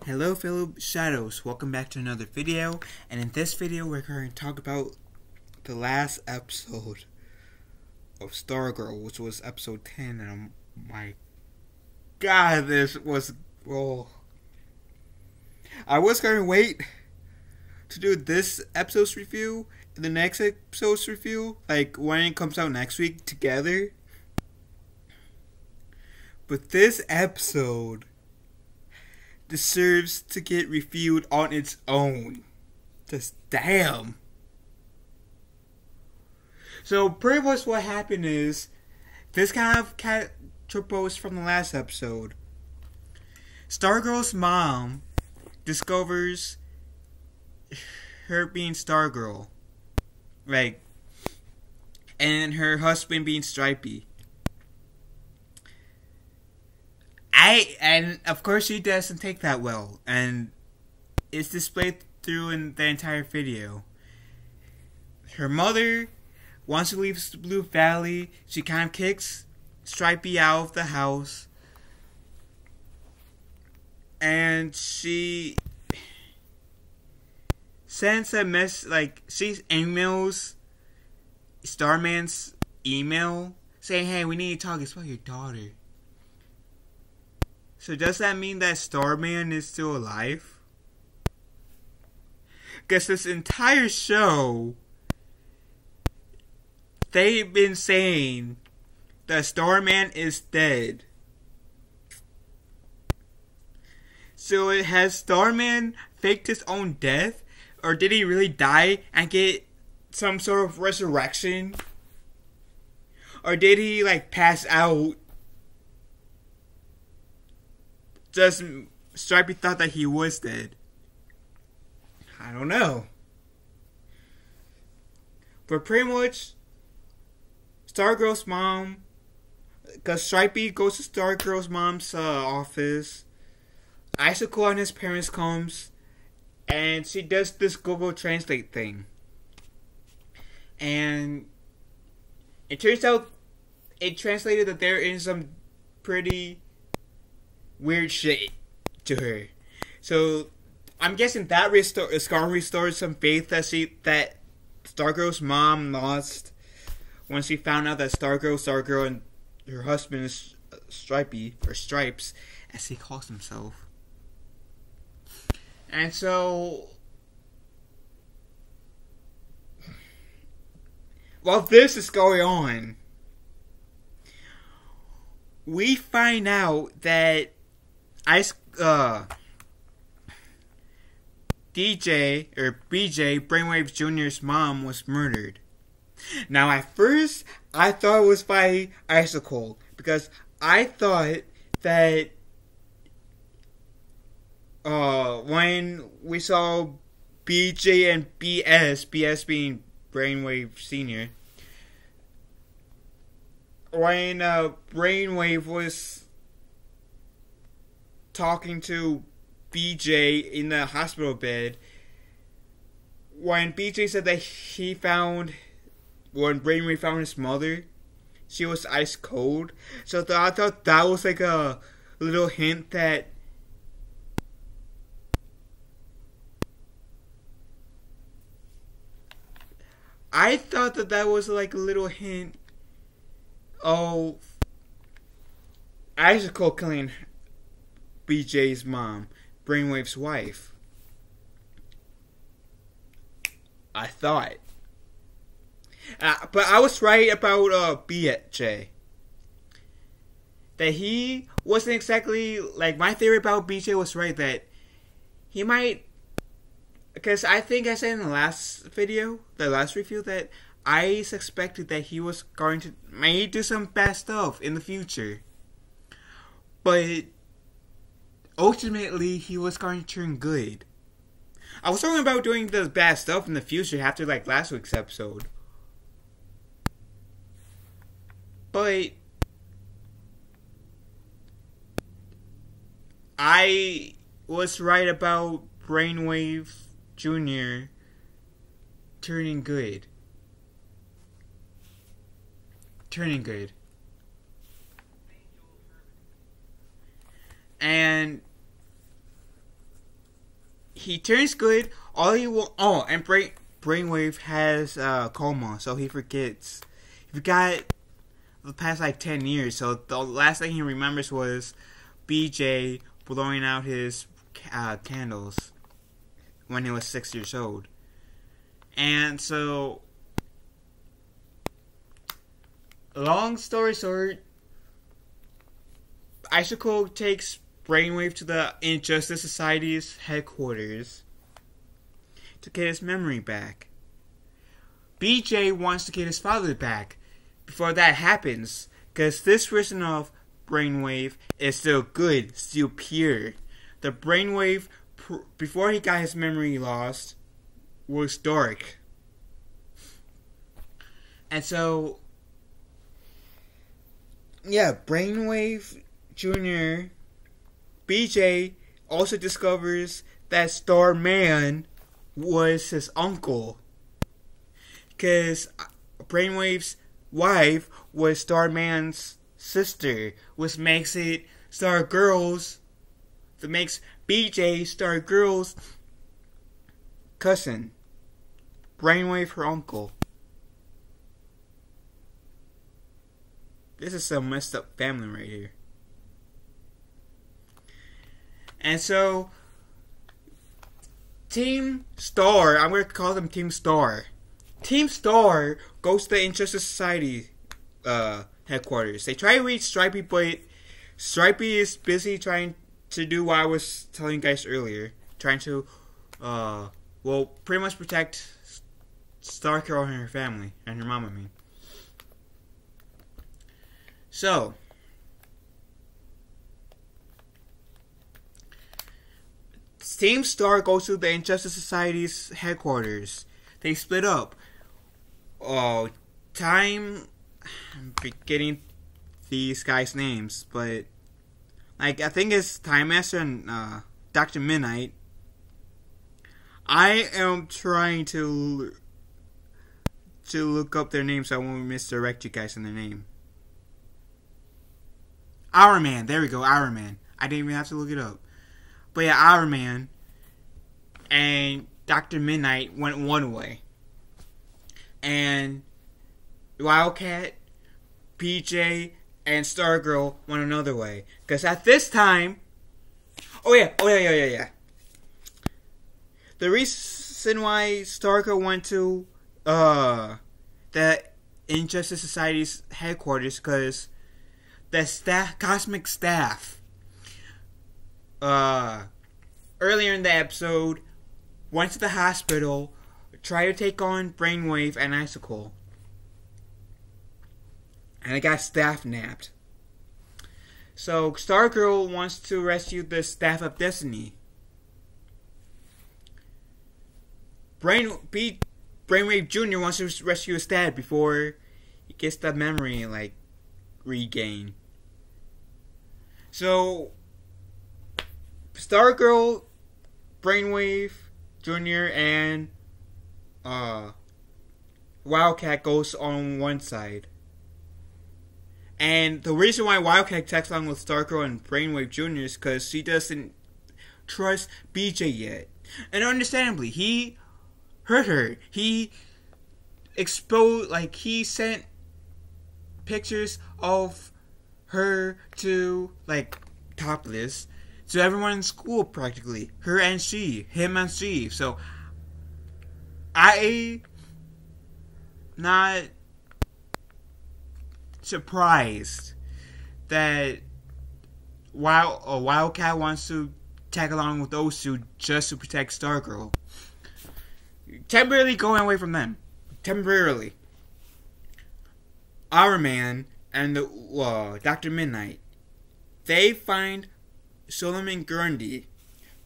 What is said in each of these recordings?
Hello fellow shadows, welcome back to another video, and in this video we're going to talk about the last episode of Stargirl, which was episode 10, and my god, this was, I was going to wait to do this episode's review and the next episode's review, like when it comes out next week together, but this episode deserves to get reviewed on its own. Just damn. So pretty much what happened is this kind of catapults from the last episode. Stargirl's mom discovers her being Stargirl, like, and her husband being Stripey. And of course she doesn't take that well, and it's displayed through in the entire video. Her mother wants to leave the Blue Valley. She kind of kicks Stripey out of the house, and she sends a mess, like, she emails Starman's email saying, "Hey, we need to talk. It's about your daughter." So does that mean that Starman is still alive? Because this entire show, they've been saying that Starman is dead. So has Starman faked his own death? Or did he really die and get some sort of resurrection? Or did he, like, pass out? Just Stripey thought that he was dead. I don't know. But pretty much, Stargirl's mom, because Stripey goes to Stargirl's mom's office, Icicle and his parents comes, and she does this Google Translate thing. And it turns out it translated that there is some pretty weird shit to her. So I'm guessing that restored some faith that Stargirl's mom lost when she found out that Stargirl and her husband is Stripey, or Stripes as he calls himself. And so while this is going on, we find out that DJ, or BJ, Brainwave Jr.'s mom was murdered. Now at first, I thought it was by Icicle, because I thought that when we saw BJ and BS being Brainwave Sr., when Brainwave was talking to BJ in the hospital bed, when BJ said that when Brainwave found his mother, she was ice cold. So I thought that was like a little hint that was like a little hint of Icicle killing BJ's mom, Brainwave's wife. I thought. But I was right about BJ. That he wasn't exactly, like, my theory about BJ was right, that he might, because I think I said in the last video, the last review, that I suspected that he was going to maybe do some bad stuff in the future. But ultimately, he was going to turn good. I was talking about doing the bad stuff in the future after, like, last week's episode. But I was right about Brainwave Jr. turning good. And he turns good. All he will. Oh, and Brainwave has coma, so he forgets. He forgot the past like 10 years. So the last thing he remembers was BJ blowing out his candles when he was 6 years old. And so, long story short, Icicle takes Brainwave to the Injustice Society's headquarters to get his memory back. BJ wants to get his father back before that happens, because this version of Brainwave is still good, still pure. The Brainwave, before he got his memory lost, was dark. And so, yeah, Brainwave Jr., BJ also discovers that Starman was his uncle. Because Brainwave's wife was Starman's sister, which makes it Stargirl's, that makes BJ Stargirl's cousin. Brainwave her uncle. This is some messed up family right here. And so, Team Star, I'm going to call them Team Star. Team Star goes to the Injustice Society headquarters. They try to reach Stripey, but Stripey is busy trying to do what I was telling you guys earlier. Trying to, pretty much protect Stargirl and her family. And her mom, I mean. So, Team Star goes to the Injustice Society's headquarters. They split up. I'm forgetting these guys' names, but I think it's Time Master and Dr. Midnight. I am trying to look up their names so I won't misdirect you guys in their name. Our Man, there we go, Our Man. I didn't even have to look it up. But yeah, Our Man and Dr. Midnight went one way. And Wildcat, PJ, and Stargirl went another way. Because at this time... Oh yeah. The reason why Stargirl went to the Injustice Society's headquarters, because the cosmic staff earlier in the episode went to the hospital, tried to take on Brainwave and Icicle, and it got staff napped. So Stargirl wants to rescue the Staff of Destiny. Brainwave Jr. wants to rescue his dad before he gets the memory regain. So Stargirl, Brainwave Jr. and Wildcat goes on one side. And the reason why Wildcat tags along with Stargirl and Brainwave Jr. is because she doesn't trust BJ yet. And understandably, he hurt her. He he sent pictures of her to, topless, to everyone in school practically. Him and she. So, I not surprised that Wildcat wants to tag along with those two just to protect Stargirl. Temporarily going away from them. Temporarily. Our Man and Dr. Midnight, they find Solomon Grundy.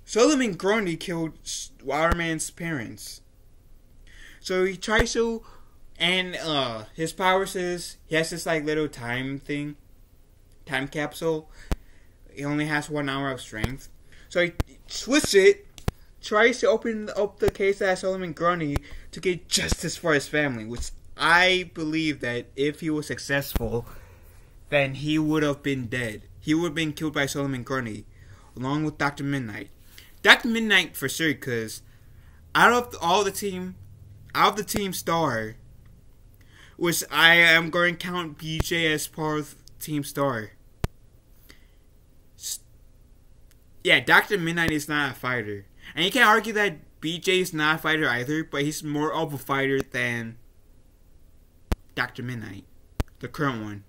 Solomon Grundy killed Our Man's parents. So he tries to, and his powers is, he has this little time capsule. He only has 1 hour of strength. So he twists it, tries to open up the case that Solomon Grundy to get justice for his family, which I believe that if he was successful, then he would have been dead. He would have been killed by Solomon Grundy, along with Dr. Midnight. Dr. Midnight for sure, because out of the team Star, which I am going to count BJ as part of Team Star. Yeah, Dr. Midnight is not a fighter. And you can't argue that BJ is not a fighter either, but he's more of a fighter than Dr. Midnight, the current one.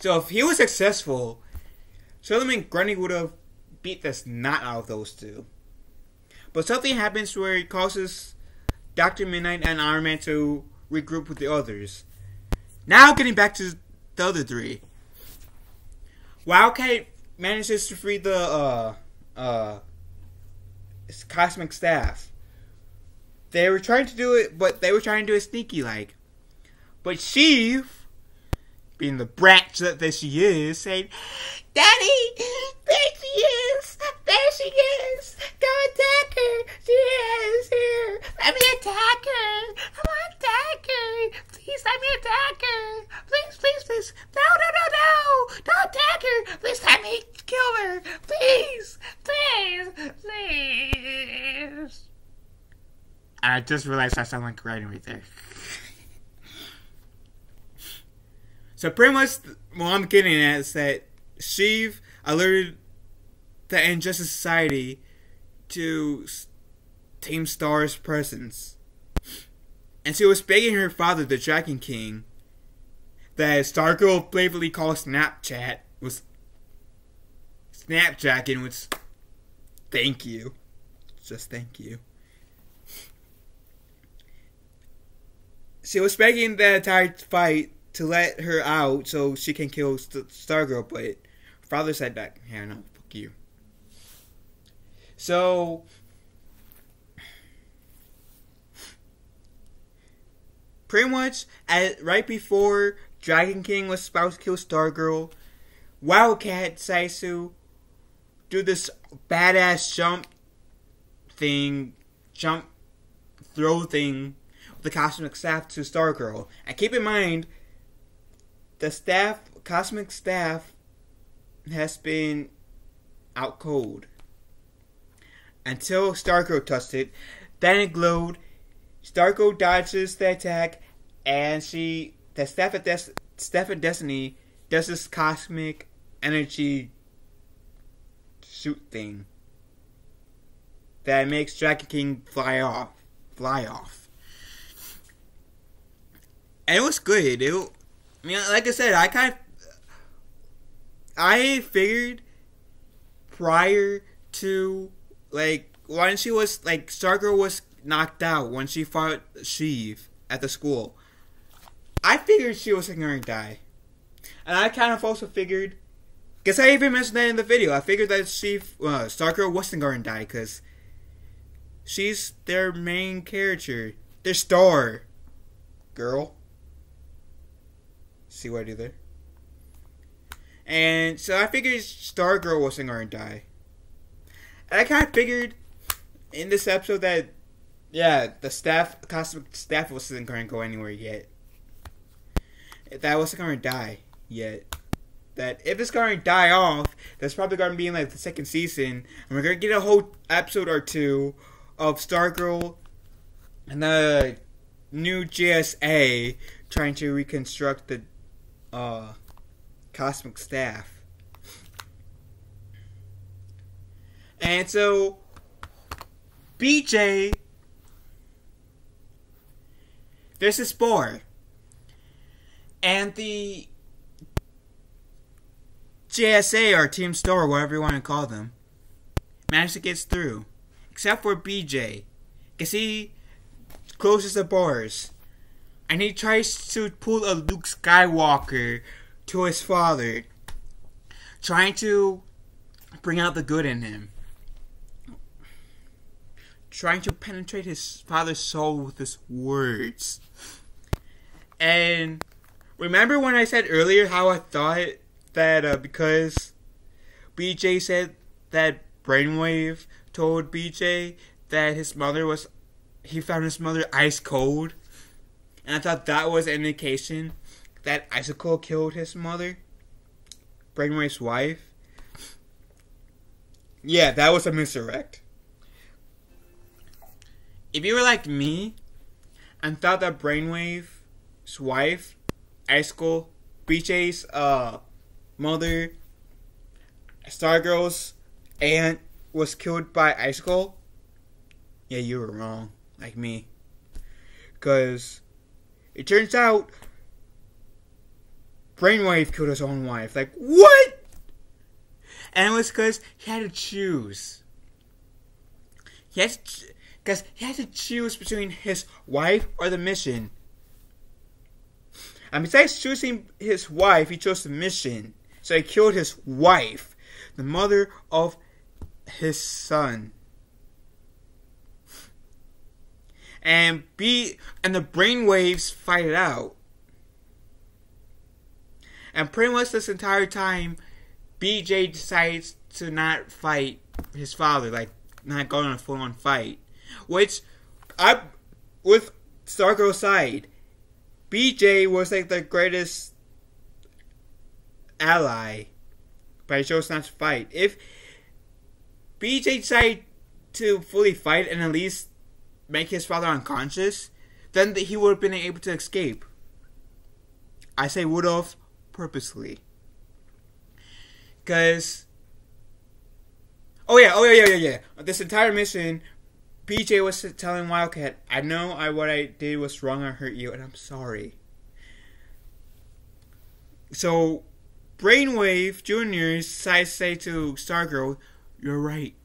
So if he was successful, Solomon Grundy would have beat the snot out of those two. But something happens where it causes Dr. Midnight and Iron Man to regroup with the others. Now getting back to the other three. Wildcat manages to free the cosmic staff. They were trying to do it, but they were trying to do it sneaky like. But Sheev, being the brat that she is, saying, "Daddy, there she is! There she is! Go attack her! She is here! Let me attack her! I want to attack her! Please let me attack her! Please, please, please! No, no, no, no! Don't attack her! Please let me kill her! Please! Please! Please!" I just realized I sound like writing right there. So pretty much what I'm getting at is that Sheev alerted the Injustice Society to Team Star's presence. And she was begging her father, the Dragon King, that Stargirl blatantly called Snapchat was Snapjacking, which, thank you. Just thank you. She was begging the entire fight to let her out so she can kill Stargirl, but her father said that, yeah, no, fuck you. So, pretty much, right before Dragon King was about to kill Stargirl, Wildcat decides to do this badass throw thing with the cosmic staff to Stargirl. And keep in mind, the cosmic staff has been out cold until Stargirl touched it. Then it glowed. Stargirl dodges the attack, and the staff of Destiny does this cosmic energy shoot thing that makes Dragon King fly off. And it was good. I mean, like I said, I figured prior to, like, when she was, like, Stargirl was knocked out when she fought Sheev at the school. I figured she was going to die. And I kind of also figured, because I even mentioned that in the video, I figured that Stargirl wasn't going to die, because she's their main character. Their star. Girl. See what I do there? And so I figured Stargirl wasn't going to die. And I kind of figured in this episode that, yeah, the cosmic staff wasn't going to go anywhere yet. That wasn't going to die yet. That if it's going to die off, that's probably going to be in like the second season. And we're going to get a whole episode or two of Stargirl and the new GSA trying to reconstruct the cosmic staff. And so BJ, there's this bar, and the JSA or Team Star, whatever you want to call them, managed to get through, except for BJ, because he closes the bars. And he tries to pull a Luke Skywalker to his father, trying to bring out the good in him. Trying to penetrate his father's soul with his words. And remember when I said earlier how I thought that because BJ said that Brainwave told BJ that he found his mother ice cold? And I thought that was an indication that Icicle killed his mother, Brainwave's wife. Yeah, that was a misdirect. If you were like me and thought that Brainwave's wife, Icicle, BJ's mother, Stargirl's aunt was killed by Icicle, yeah, you were wrong, like me. Because it turns out Brainwave killed his own wife. Like, what? And it was because he had to choose. Because he had to choose between his wife or the mission. And besides choosing his wife, he chose the mission. So he killed his wife, the mother of his son. And the Brainwaves fight it out. And pretty much this entire time, BJ decides to not fight his father, like not go on a full-on fight. Which, with Stargirl's side, BJ was like the greatest ally, but he chose not to fight. If BJ decided to fully fight and at least make his father unconscious, then he would have been able to escape. I say would have purposely. Because Oh yeah. This entire mission, BJ was telling Wildcat, I know what I did was wrong, I hurt you, and I'm sorry. So, Brainwave Jr. decides to say to Stargirl, you're right.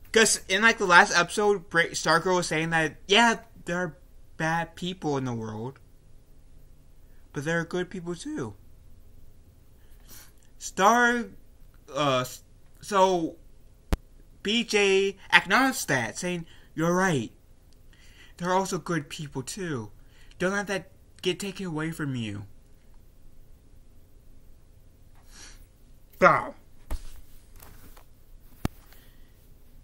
Because in like the last episode, Stargirl was saying that, yeah, there are bad people in the world, but there are good people too. So BJ acknowledged that, saying, you're right. There are also good people too. Don't let that get taken away from you. Bow.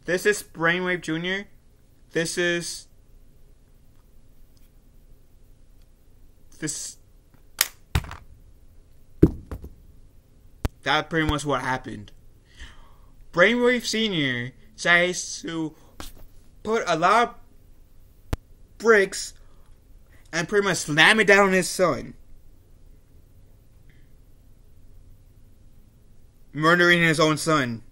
This is Brainwave Jr. This that pretty much what happened. Brainwave Sr. decides to put a lot of bricks and pretty much slam it down on his son, murdering his own son.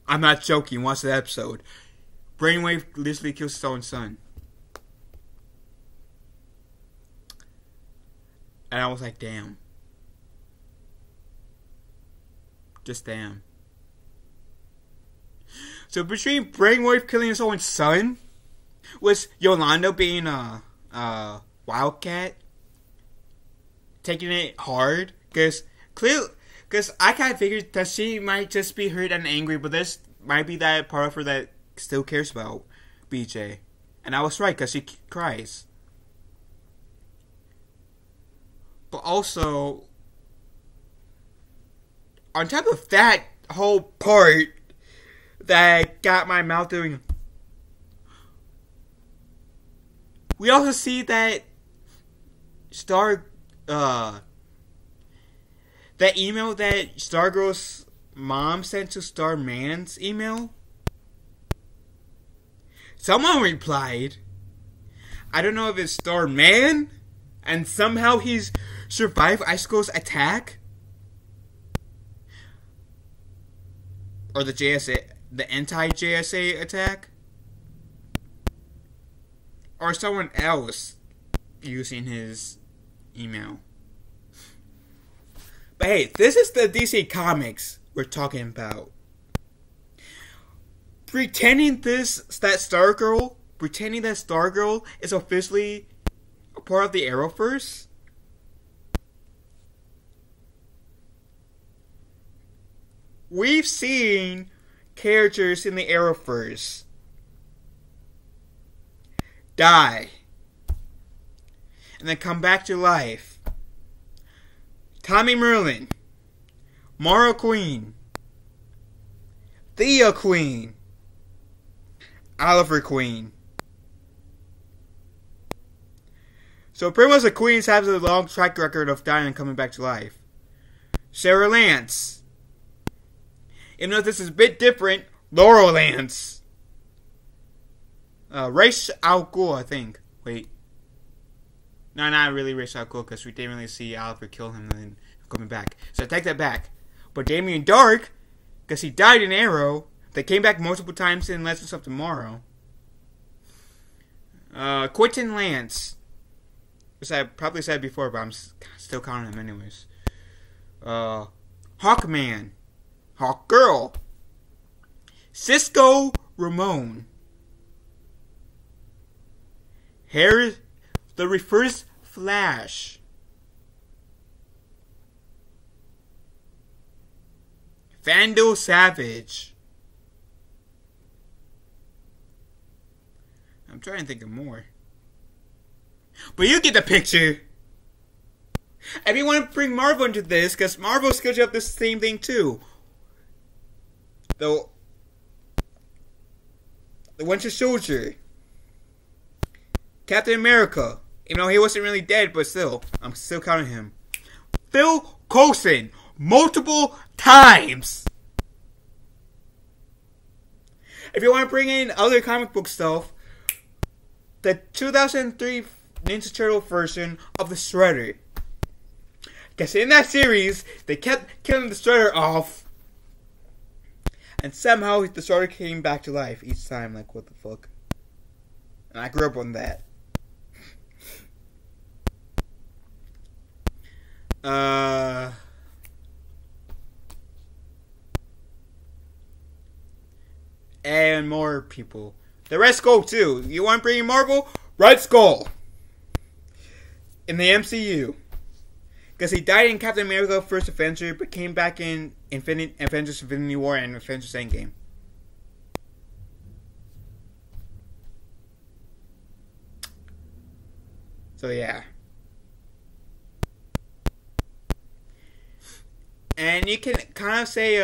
I'm not joking, watch the episode. Brainwave literally kills his own son. And I was like, damn. Just damn. So between Brainwave killing his own son, was Yolanda being a wildcat, taking it hard, because I kind of figured that she might just be hurt and angry, but this might be that part of her that still cares about BJ. And I was right, because she cries. But also, on top of that whole part that got my mouth doing, we also see that that email that Stargirl's mom sent to Starman's email, someone replied. I don't know if it's Starman, and somehow he's survived Icicle's attack, or the anti-JSA attack, or someone else using his email. But hey, this is the DC Comics we're talking about. Pretending that Stargirl is officially a part of the Arrowverse. We've seen characters in the Arrowverse die and then come back to life. Tommy Merlin, Mara Queen, Thea Queen, Oliver Queen. So pretty much the Queens have a long track record of dying and coming back to life. Sarah Lance, Even though this is a bit different, Laurel Lance. Ra's al Ghul, I think. Wait. No, not really Ra's al Ghul, because we didn't really see Oliver kill him and then coming back. So I take that back. But Damien Dark, because he died in Arrow, they came back multiple times in Legends of Tomorrow. Quentin Lance. Which I probably said before, but I'm still counting him anyways. Hawkman. Hawkgirl. Cisco Ramon. Harry, the Reverse Flash. Vandal Savage. I'm trying to think of more. But you get the picture. And we want to bring Marvel into this, because Marvel scheduled up the same thing too. The Winter Soldier. Captain America. Even though he wasn't really dead, but still. I'm still counting him. Phil Coulson. Multiple times. If you want to bring in other comic book stuff, the 2003 Ninja Turtle version of the Shredder. Because in that series, they kept killing the Shredder off. And somehow the Shredder came back to life each time. Like, what the fuck? And I grew up on that. And more people. The Red Skull too. You want to bring in Marvel? Red Skull. In the MCU. Because he died in Captain America First Avenger, but came back in Avengers Infinity War and Avengers Endgame. So yeah. And you can kind of say,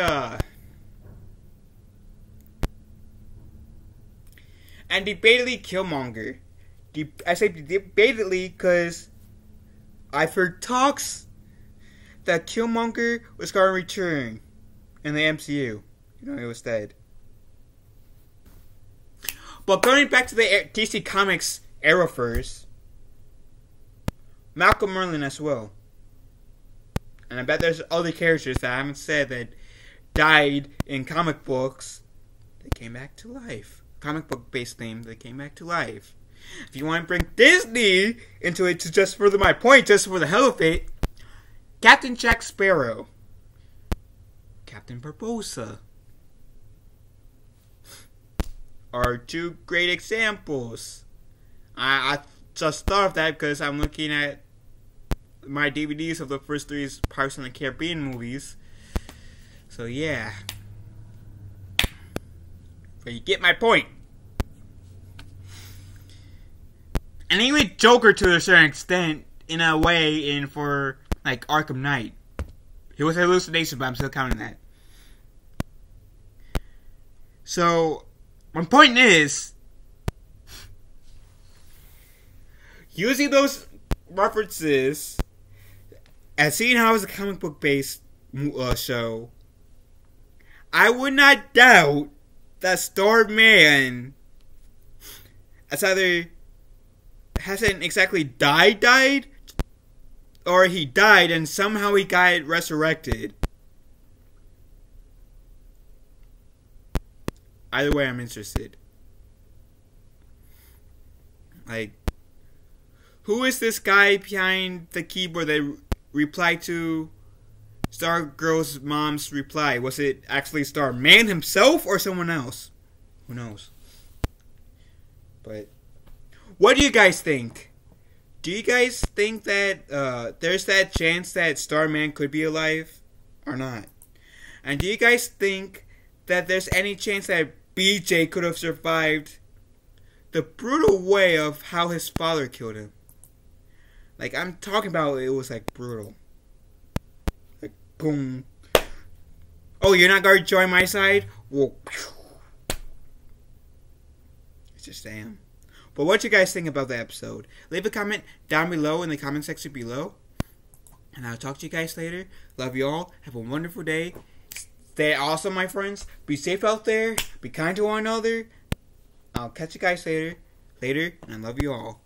and debatedly Killmonger. I say debatedly because I've heard talks that Killmonger was going to return in the MCU. You know, he was dead. But going back to the DC Comics era first, Malcolm Merlin as well. And I bet there's other characters that I haven't said that died in comic books. They came back to life. Comic book based theme, they came back to life. If you want to bring Disney into it to just further my point, just for the hell of it, Captain Jack Sparrow. Captain Barbossa. Are two great examples. I just thought of that because I'm looking at my DVDs of the first three Pirates of the Caribbean movies. So yeah. But you get my point. And even Joker to a certain extent, in a way, in for like Arkham Knight. He was a hallucination, but I'm still counting that. So, my point is, using those references, and seeing how it's a comic book based show, I would not doubt that Starman has either hasn't exactly died, or he died and somehow he got resurrected. Either way, I'm interested. Like, who is this guy behind the keyboard that replied to Stargirl's mom's reply? Was it actually Starman himself or someone else? Who knows? But what do you guys think? Do you guys think that there's that chance that Starman could be alive or not? And do you guys think that there's any chance that BJ could have survived the brutal way of how his father killed him? Like, I'm talking about it was like brutal. Like, boom. Oh, you're not going to join my side? Well, it's just damn. But what you guys think about the episode? Leave a comment down below in the comment section below. And I'll talk to you guys later. Love you all. Have a wonderful day. stay awesome, my friends. Be safe out there. Be kind to one another. I'll catch you guys later. And I love you all.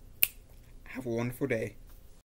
Have a wonderful day.